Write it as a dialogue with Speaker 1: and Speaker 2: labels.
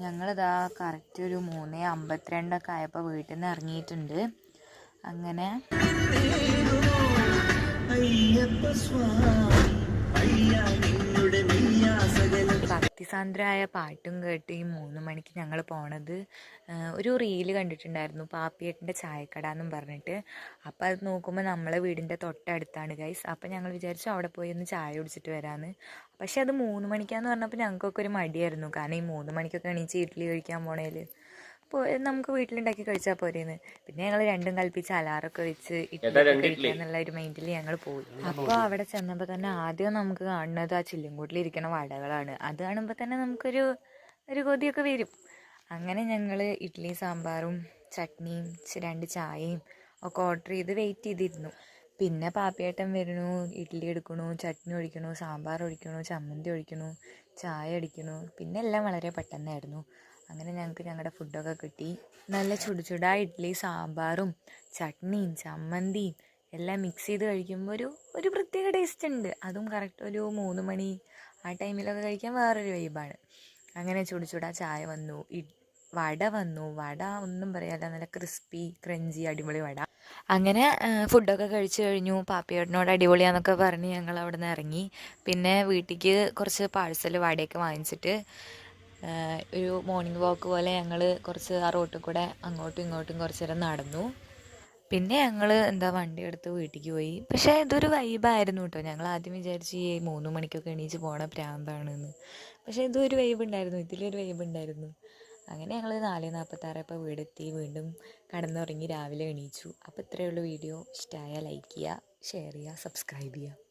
Speaker 1: ഞങ്ങളിതാ കറക്റ്റ് ഒരു 3:52 ആയപ്പോൾ വീട്ടിൽ നിന്ന് ഇറങ്ങിയിട്ടുണ്ട്. അങ്ങനെ ഭക്തിസാന്ദ്രമായ പാട്ടും കേട്ട് ഈ 3 മണിക്ക് ഞങ്ങൾ പോണത് ഒരു റീല് കണ്ടിട്ടുണ്ടായിരുന്നു, പാപ്പിയേട്ടൻ്റെ ചായക്കട എന്നും പറഞ്ഞിട്ട്. അപ്പോൾ അത് നോക്കുമ്പോൾ നമ്മളെ വീടിൻ്റെ തൊട്ടടുത്താണ് ഗൈസ്. അപ്പോൾ ഞങ്ങൾ വിചാരിച്ചു അവിടെ പോയി ഒന്ന് ചായ കുടിച്ചിട്ട് വരാമെന്ന്. പക്ഷെ അത് 3 മണിക്കാന്ന് പറഞ്ഞപ്പോൾ ഞങ്ങൾക്കൊക്കെ ഒരു മടിയായിരുന്നു. കാരണം ഈ 3 മണിക്കൊക്കെ എണീച്ച് ഇഡ്ഡലി കഴിക്കാൻ പോണേൽ അപ്പോൾ നമുക്ക് വീട്ടിലുണ്ടാക്കി കഴിച്ചാൽ പോരേന്ന്. പിന്നെ ഞങ്ങൾ രണ്ടും കൽപ്പിച്ച് അലാറൊക്കെ വെച്ച് ഇഡ്ഡലി കഴിക്കുക എന്നുള്ള ഒരു മൈൻഡിൽ ഞങ്ങൾ പോയി. അപ്പോൾ അവിടെ ചെന്നപ്പോൾ തന്നെ ആദ്യം നമുക്ക് കാണുന്നത് ആ ചില്ലുംകൂട്ടിലിരിക്കുന്ന വടകളാണ്. അത് കാണുമ്പോൾ തന്നെ നമുക്കൊരു കൊതിയൊക്കെ വരും. അങ്ങനെ ഞങ്ങൾ ഇഡ്ഡലി സാമ്പാറും ചട്നിയും 2 ചായയും ഒക്കെ ഓർഡർ ചെയ്ത് വെയിറ്റ് ചെയ്തിരുന്നു. പിന്നെ പാപ്പിയേട്ടൻ വരുന്നു, ഇഡ്ഡലി എടുക്കണു, ചട്നി ഒഴിക്കണു, സാമ്പാർ ഒഴിക്കണു, ചമ്മന്തി ഒഴിക്കണു, ചായ അടിക്കണു. പിന്നെ എല്ലാം വളരെ പെട്ടെന്നായിരുന്നു. അങ്ങനെ ഞങ്ങൾക്ക് ഞങ്ങളുടെ ഫുഡൊക്കെ കിട്ടി. നല്ല ചുടുചുടാ ഇഡ്ഡലി സാമ്പാറും ചട്നിയും ചമ്മന്തിയും എല്ലാം മിക്സ് ചെയ്ത് കഴിക്കുമ്പോൾ ഒരു പ്രത്യേക ടേസ്റ്റ് ഉണ്ട്. അതും കറക്റ്റ് ഒരു 3 മണി ആ ടൈമിലൊക്കെ കഴിക്കാൻ വേറൊരു വൈബാണ്. അങ്ങനെ ചുടുചുടാ ചായ വന്നു, വട വന്നു. വട ഒന്നും പറയാല്ല, നല്ല ക്രിസ്പി ക്രഞ്ചി അടിപൊളി വട. അങ്ങനെ ഫുഡൊക്കെ കഴിച്ച് കഴിഞ്ഞു. പാപ്പിയേട്ടനോട് അടിപൊളിയാന്നൊക്കെ പറഞ്ഞ് ഞങ്ങൾ അവിടെ നിന്ന് ഇറങ്ങി. പിന്നെ വീട്ടിലേക്ക് കുറച്ച് പാഴ്സൽ വടയൊക്കെ വാങ്ങിച്ചിട്ട് ഒരു മോർണിംഗ് വാക്ക് പോലെ ഞങ്ങൾ കുറച്ച് ആ റോട്ടിൽ കൂടെ അങ്ങോട്ടും ഇങ്ങോട്ടും കുറച്ച് നേരം നടന്നു. പിന്നെ ഞങ്ങൾ വണ്ടി എടുത്ത് വീട്ടിലേക്ക് പോയി. പക്ഷേ ഇതൊരു വൈബായിരുന്നു കേട്ടോ. ഞങ്ങൾ ആദ്യം വിചാരിച്ച് ഈ 3 മണിക്കൊക്കെ എണീച്ച് പോണ പ്രാന്താണെന്ന്. പക്ഷേ ഇതൊരു വൈബ് ഉണ്ടായിരുന്നു, ഇതിലൊരു വൈബ് ഉണ്ടായിരുന്നു. അങ്ങനെ ഞങ്ങൾ 4:46 ഇപ്പോൾ വീടെത്തി. വീണ്ടും കിടന്നുറങ്ങി രാവിലെ എണീച്ചു. അപ്പോൾ ഇത്രയേ ഉള്ളൂ വീഡിയോ. ഇഷ്ടമായാൽ ലൈക്ക് ചെയ്യുക, ഷെയർ ചെയ്യുക, സബ്സ്ക്രൈബ് ചെയ്യുക.